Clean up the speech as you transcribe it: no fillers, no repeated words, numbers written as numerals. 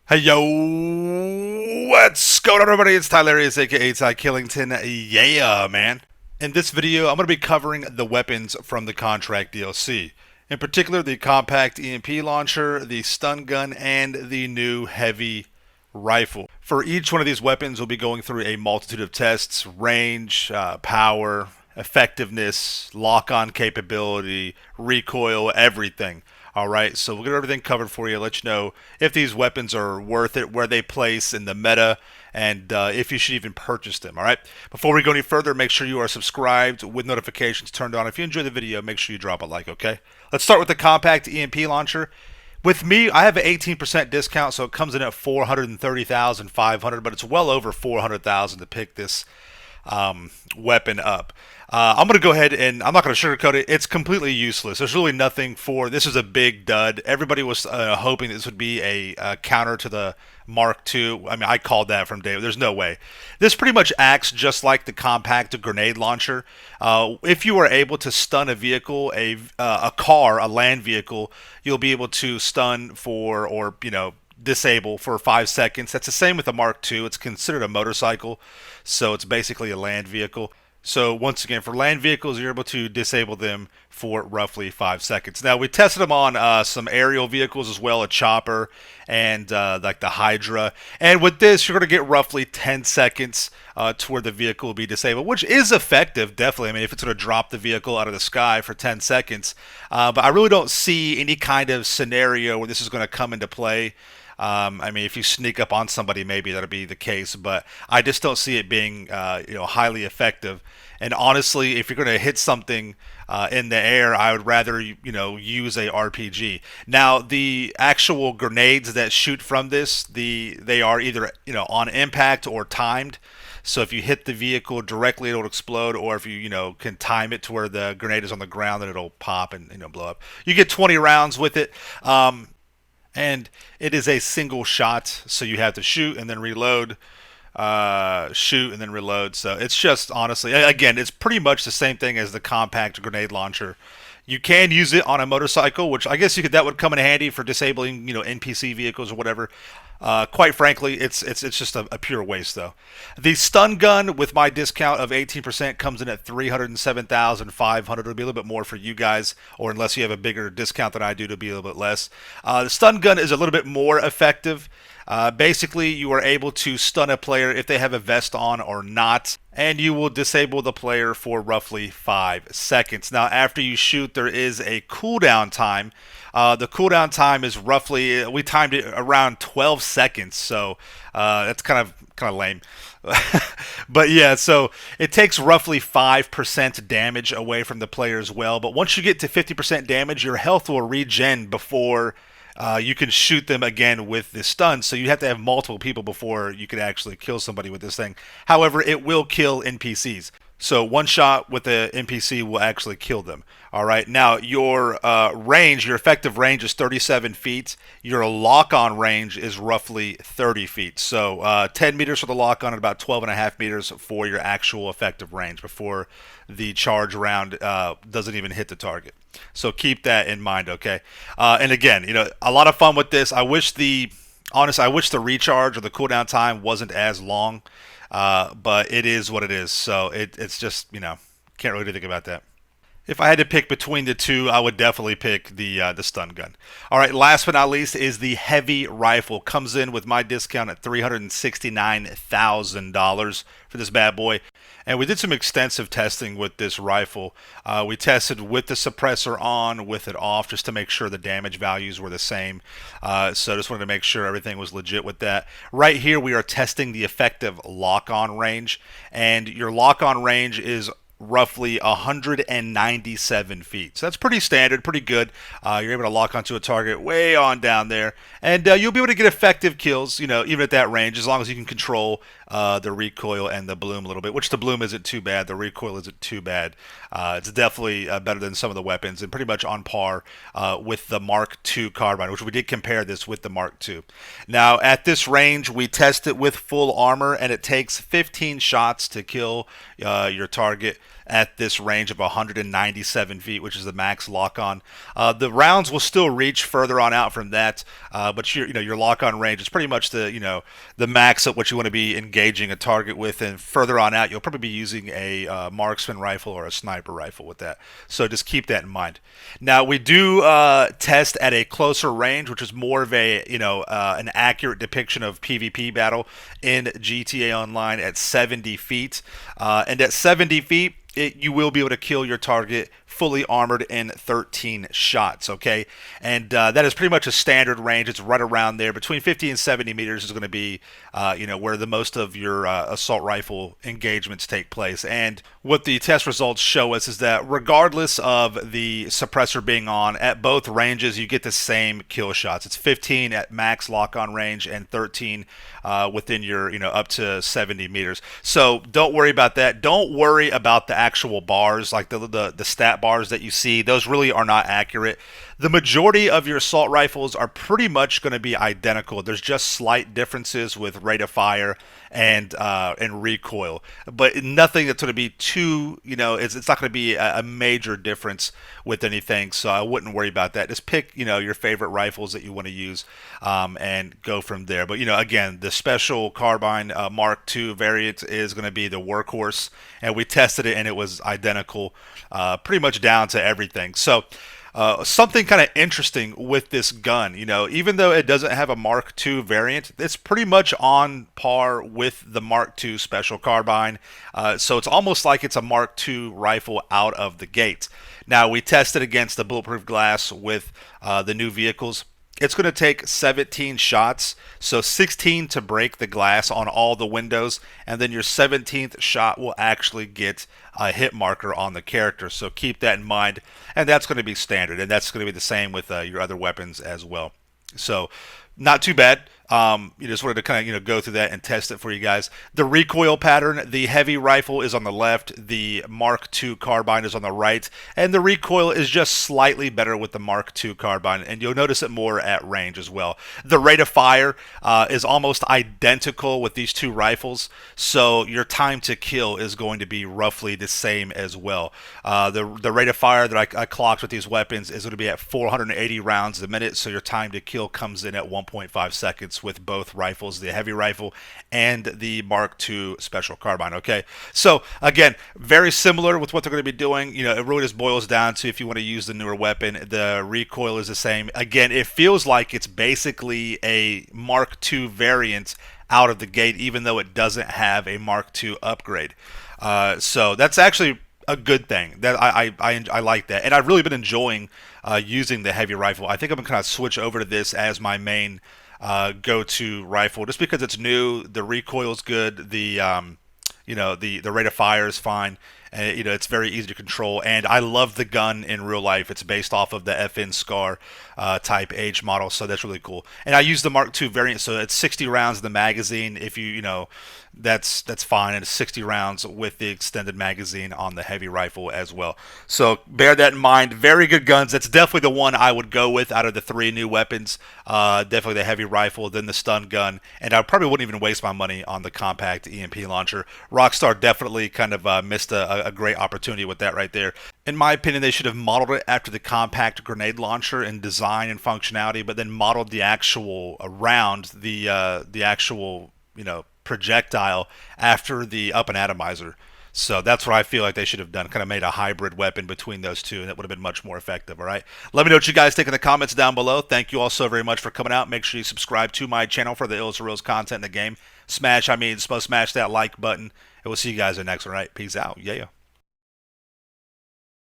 Hey yo, what's going on everybody? It's Tylarius aka Ty Killington. Yeah, man. In this video, I'm going to be covering the weapons from the Contract DLC. In particular, the compact EMP launcher, the stun gun, and the new heavy rifle. For each one of these weapons, we'll be going through a multitude of tests: range, power, effectiveness, lock-on capability, recoil, everything. All right, so we'll get everything covered for you. Let you know if these weapons are worth it, where they place in the meta, and if you should even purchase them. All right. Before we go any further, make sure you are subscribed with notifications turned on. If you enjoy the video, make sure you drop a like. Okay. Let's start with the compact EMP launcher. With me, I have an 18% discount, so it comes in at 430,500, but it's well over 400,000 to pick this weapon up. I'm going to go ahead and I'm not going to sugarcoat it. It's completely useless. There's really nothing for this. Is a big dud. Everybody was hoping this would be a counter to the Mark II. I mean, I called that from day one. There's no way. This pretty much acts just like the compact grenade launcher. If you are able to stun a vehicle, a car, a land vehicle, you'll be able to stun for or disable for 5 seconds. That's the same with the Mark II. It's considered a motorcycle, so it's basically a land vehicle. So once again, for land vehicles, you're able to disable them for roughly 5 seconds. Now we tested them on some aerial vehicles as well, a chopper and like the Hydra. And with this, you're going to get roughly 10 seconds to where the vehicle will be disabled, which is effective, definitely. I mean, if it's going to drop the vehicle out of the sky for 10 seconds. But I really don't see any kind of scenario where this is going to come into play. I mean, if you sneak up on somebody, maybe that'll be the case, but I just don't see it being, highly effective. And honestly, if you're going to hit something in the air, I would rather, use a RPG. Now, the actual grenades that shoot from this, they are either, on impact or timed. So if you hit the vehicle directly, it'll explode, or if you can time it to where the grenade is on the ground, then it'll pop and blow up. You get 20 rounds with it. And it is a single shot, so you have to shoot and then reload, shoot and then reload. So it's just honestly, again, it's pretty much the same thing as the compact grenade launcher. You can use it on a motorcycle, which I guess that would come in handy for disabling NPC vehicles or whatever. Quite frankly, it's just a pure waste though. The stun gun with my discount of 18% comes in at 307,500. It'll be a little bit more for you guys, or unless you have a bigger discount than I do, it'll be a little bit less. The stun gun is a little bit more effective. Basically, you are able to stun a player if they have a vest on or not, and you will disable the player for roughly 5 seconds. Now, after you shoot, there is a cooldown time. The cooldown time is roughly, we timed it around 12 seconds, so that's kind of lame. But yeah, so it takes roughly 5% damage away from the player as well. But once you get to 50% damage, your health will regen before you can shoot them again with this stun. So you have to have multiple people before you can actually kill somebody with this thing. However, it will kill NPCs. So one shot with the NPC will actually kill them. All right. Now your range, your effective range is 37 feet. Your lock-on range is roughly 30 feet. So 10 meters for the lock-on and about 12 and a half meters for your actual effective range before the charge round doesn't even hit the target. So keep that in mind. Okay. And again, a lot of fun with this. I wish the recharge or the cooldown time wasn't as long. But it is what it is. So it's just, can't really do anything about that. If I had to pick between the two, I would definitely pick the stun gun. All right, last but not least is the heavy rifle. Comes in with my discount at $369,000 for this bad boy. And we did some extensive testing with this rifle. We tested with the suppressor on, with it off, just to make sure the damage values were the same. So just wanted to make sure everything was legit with that. Right here, we are testing the effective lock-on range. And your lock-on range is roughly 197 feet. So that's pretty standard, pretty good. You're able to lock onto a target way on down there, and you'll be able to get effective kills, even at that range, as long as you can control the recoil and the bloom a little bit, which the bloom isn't too bad, the recoil isn't too bad. It's definitely better than some of the weapons, and pretty much on par with the Mark II carbine, which we did compare this with the Mark II. Now, at this range, we test it with full armor, and it takes 15 shots to kill your target. at this range of 197 feet, which is the max lock-on. The rounds will still reach further on out from that, but your lock-on range is pretty much the max of what you want to be engaging a target with, and further on out, you'll probably be using a marksman rifle or a sniper rifle with that. So just keep that in mind. Now we do test at a closer range, which is more of a an accurate depiction of PvP battle in GTA Online at 70 feet, and at 70 feet. You will be able to kill your target fully armored in 13 shots, okay? And that is pretty much a standard range. It's right around there. Between 50 and 70 meters is going to be, where the most of your assault rifle engagements take place. And what the test results show us is that regardless of the suppressor being on, at both ranges, you get the same kill shots. It's 15 at max lock-on range and 13 within your, up to 70 meters. So don't worry about that. Don't worry about the actual bars, like the stat bars that you see. Those really are not accurate. The majority of your assault rifles are pretty much going to be identical. There's just slight differences with rate of fire and recoil, but nothing that's going to be too, it's not going to be a major difference with anything. So I wouldn't worry about that. Just pick, your favorite rifles that you want to use, and go from there. But again, the special carbine Mark II variant is going to be the workhorse, and we tested it and it was identical, pretty much down to everything. So. Something kind of interesting with this gun, even though it doesn't have a Mark II variant, it's pretty much on par with the Mark II special carbine. So it's almost like it's a Mark II rifle out of the gate. Now, we tested against the bulletproof glass with the new vehicles. It's going to take 17 shots, so 16 to break the glass on all the windows, and then your 17th shot will actually get a hit marker on the character. So keep that in mind, and that's going to be standard, and that's going to be the same with your other weapons as well. So not too bad. Just wanted to kind of go through that and test it for you guys. The recoil pattern: the heavy rifle is on the left, the Mark II carbine is on the right, and the recoil is just slightly better with the Mark II carbine, and you'll notice it more at range as well. The rate of fire is almost identical with these two rifles, so your time to kill is going to be roughly the same as well. The rate of fire that I clocked with these weapons is going to be at 480 rounds a minute, so your time to kill comes in at 1.5 seconds with both rifles, the heavy rifle and the Mark II special carbine. Okay, so again, very similar with what they're going to be doing. It really just boils down to, if you want to use the newer weapon, the recoil is the same. Again, it feels like it's basically a Mark II variant out of the gate, even though it doesn't have a Mark II upgrade. So that's actually a good thing. That I like that, and I've really been enjoying using the heavy rifle. I think I'm gonna kind of switch over to this as my main go-to rifle, just because it's new. The recoil is good. The the rate of fire is fine, and it's very easy to control. And I love the gun in real life. It's based off of the FN Scar Type H model, so that's really cool. And I use the Mark II variant, so it's 60 rounds in the magazine. If that's fine, and it's 60 rounds with the extended magazine on the heavy rifle as well. So bear that in mind. Very good guns. That's definitely the one I would go with out of the three new weapons. Definitely the heavy rifle, then the stun gun, and I probably wouldn't even waste my money on the compact EMP launcher. Rockstar definitely kind of missed a great opportunity with that right there. In my opinion, they should have modeled it after the compact grenade launcher in design and functionality, but then modeled the actual round, the actual projectile after the up and atomizer. So that's what I feel like they should have done. Kind of made a hybrid weapon between those two, and it would have been much more effective. All right. Let me know what you guys think in the comments down below. Thank you all so very much for coming out. Make sure you subscribe to my channel for the illest reels content in the game. Smash that like button, and we'll see you guys in the next one. All right. Peace out. Yeah.